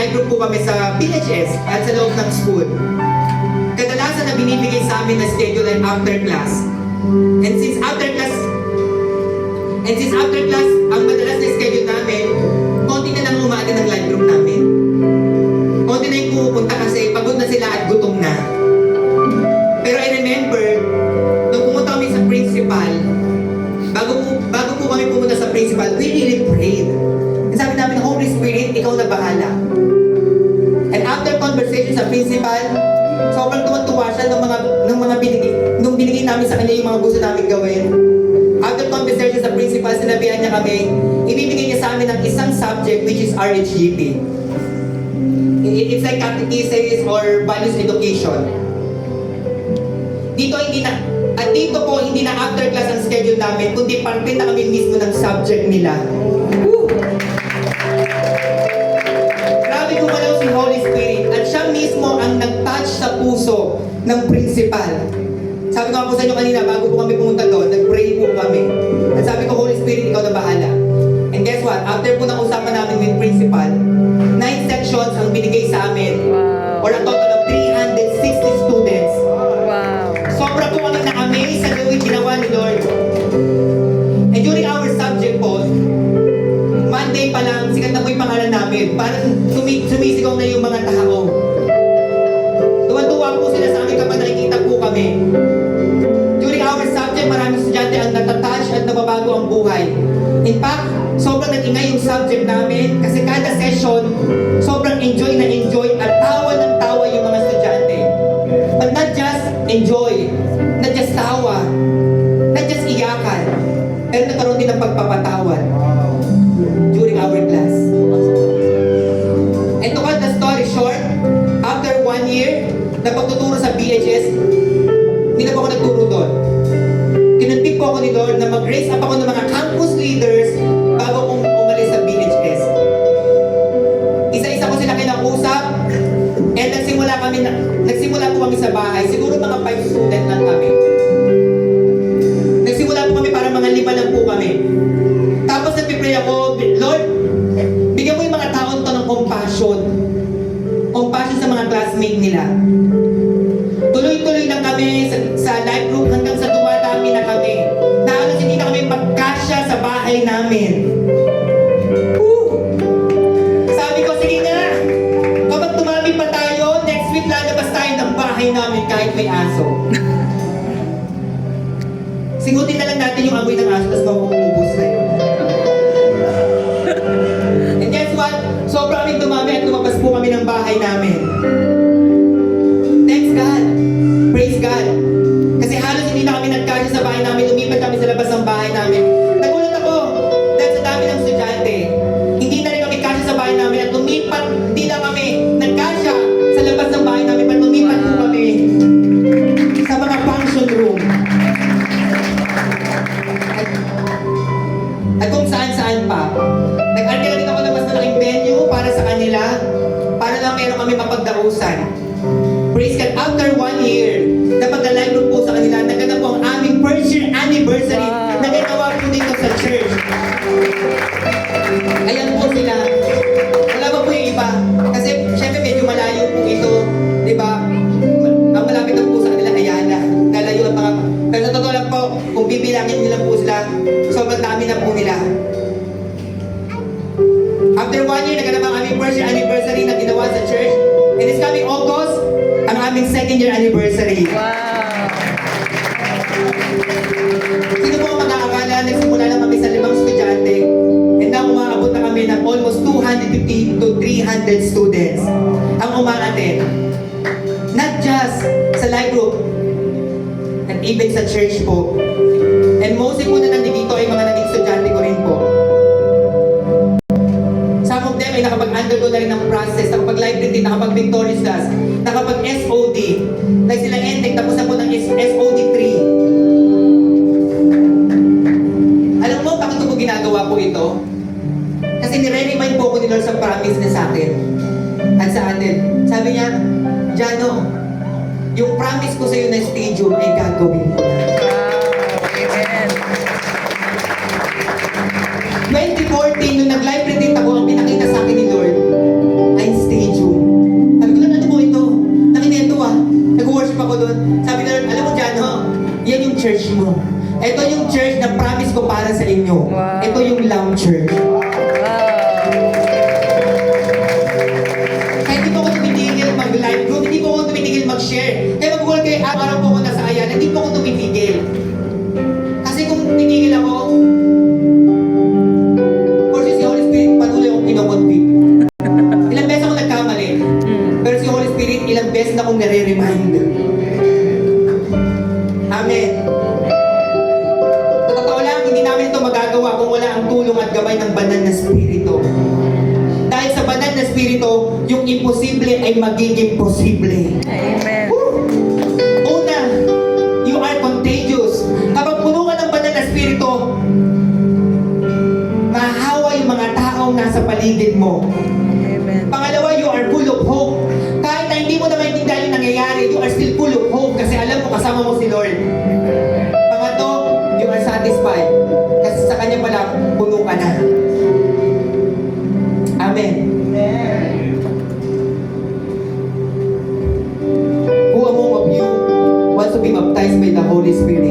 nag-live group po kami sa PHS at sa loob ng school. Kadalasan na binibigay sa amin na schedule ay after class. And since after class, ang madalas na schedule namin, konti na lang umaga ng live group namin. Konti na yung pumupunta kasi pagod na sila at gutom na. Pero I remember, nung pumunta kami sa principal, bago po kami pumunta sa principal, we really prayed. And sabi namin, Holy Spirit, ikaw na bahala. And after conversation sa principal, sobrang tuwa siya nung binigay namin sa kanya yung mga gusto namin gawin. After conversation sa principal, sinabihan niya kami, ibibigay niya sa amin ng isang subject which is RHGP. It's like catechesis or values education. Dito po, hindi na after class ang schedule namin, kundi parte na kami mismo ng subject nila. Woo! Grabe gumalaw si Holy Spirit at siya mismo ang nag-touch sa puso ng principal. Sabi ko nga po sa inyo kanina, bago po kami pumunta doon, nag-pray po kami. At sabi ko, Holy Spirit, ikaw na bahala. And guess what? After po ng usapan namin with principal, 9 sections ang binigay sa amin. Wow. Or a total of 360 students. Wow. Sobra po kami na-amaze sa gawin ginawa ni Lord. And during our subject po, Monday pa lang, sikat na po yung pangalan namin. Parang sumisigaw na yung mga tao. Tuwan-tuwa po sila sa amin kapag nakikita po kami. During our subject, maraming estudyante ang natatouch at nababago ang buhay. In fact, sobrang nag-ingay yung subject namin kasi kada session, sobrang enjoy na enjoy at tawa ng tawa yung mga estudyante. But not just enjoy, not just tawa, not just iyakan, pero nagkaroon din ng pagpapatawad during our class. And to cut the story short, after 1 year na pagtuturo sa BHS, hindi na po ako nagturo doon. Kinuntik po ako ni Lord na mag-raise up ako ng mga campus leaders bago akong umalis sa BHS. Isa-isa ko sila kinausap and nagsimula po kami sa bahay. Siguro mga 5 student lang kami. Nagsimula po kami para mga 5 lang po kami. Tapos nagpipray ako, Lord, bigyan mo yung mga taon to ng compassion. Compassion sa mga classmate nila. Tuloy-tuloy lang kami sa life group hanggang sa dumadami na kami. Na halos hindi na kami magkasya sa bahay namin. Woo! Sabi ko, sige na! Kapag tumami pa tayo, next week lalabas tayo ng bahay namin kahit may aso. Sigutin na lang natin yung amoy ng aso tapos makuubos na yun. And guess what? Sobra kaming dumami at lumabas po kami ng bahay namin. Thanks God. Praise God. Kasi halos hindi na kami nagkasya sa bahay namin, lumipat kami sa labas ng bahay namin. Nagulat ako dahil sa dami ng estudyante. Hindi na rin kami kasya sa bahay namin at lumipat, hindi na kami nagkasya sa labas ng bahay namin, but lumipat po kami sa mga function room. At kung saan-saan pa. Nag-artila din ako ng mas malaking venue para sa kanila, para lang meron kami mapagdausan. Praise God, after 1 year, na pag-live group po sa kanila, naganap po ang aming first year anniversary na ginawa po dito sa church. Ayan po sila. Wala pa po yung iba. Kasi syempre medyo malayo po ito. Diba? Ang malapit na po sa kanila, Ayala. Lalayo ang mga... Pero sa totoo lang po, kung bibilangin nila po sila, sobrang dami na po nila. After 1 year, naganap ang aming first year anniversary na ginawa sa church. And this coming August, ang aming 2nd year anniversary. Wow. Sino po ang mag-aakala, nagsimula lang kami sa 5 estudyante. And now, umaabot na kami ng almost 250 to 300 students ang umaattend. Not just sa live group, and even sa church po. And mostly po na nandito ay mga naging estudyante ko rin po. Some of them ay nakapag-undergo na rin ng process, nakapag-live reading, nakapag-victorious class, nakapag-SOD. Like sila NTEC, tapos na po ng SOD 3. Alam mo, bakit ko ginagawa po ito? Kasi nire-remind po ako ni Lord sa promise niya sa akin. At sa atin. Sabi niya, Jano, yung promise ko sa iyo na stadium ay gagawin ko na. Amen. 2014, nung nag-live retreat ako, ang pinakita sa akin ni Lord ay stadium. Espiritu, yung imposible ay magiging posible. Amen. Una, you are contagious. Kapag puno ka ng banal na Espiritu, mahahawa yung mga taong nasa paligid mo. Amen. Pangalawa, you are full of hope. Kahit na hindi mo na maintindihan yung nangyayari, you are still full of hope kasi alam mo kasama mo si Lord. Pangatlo, you are satisfied. Kasi sa Kanya pala, puno ka na. Amen. Who among of you wants to be baptized by the Holy Spirit?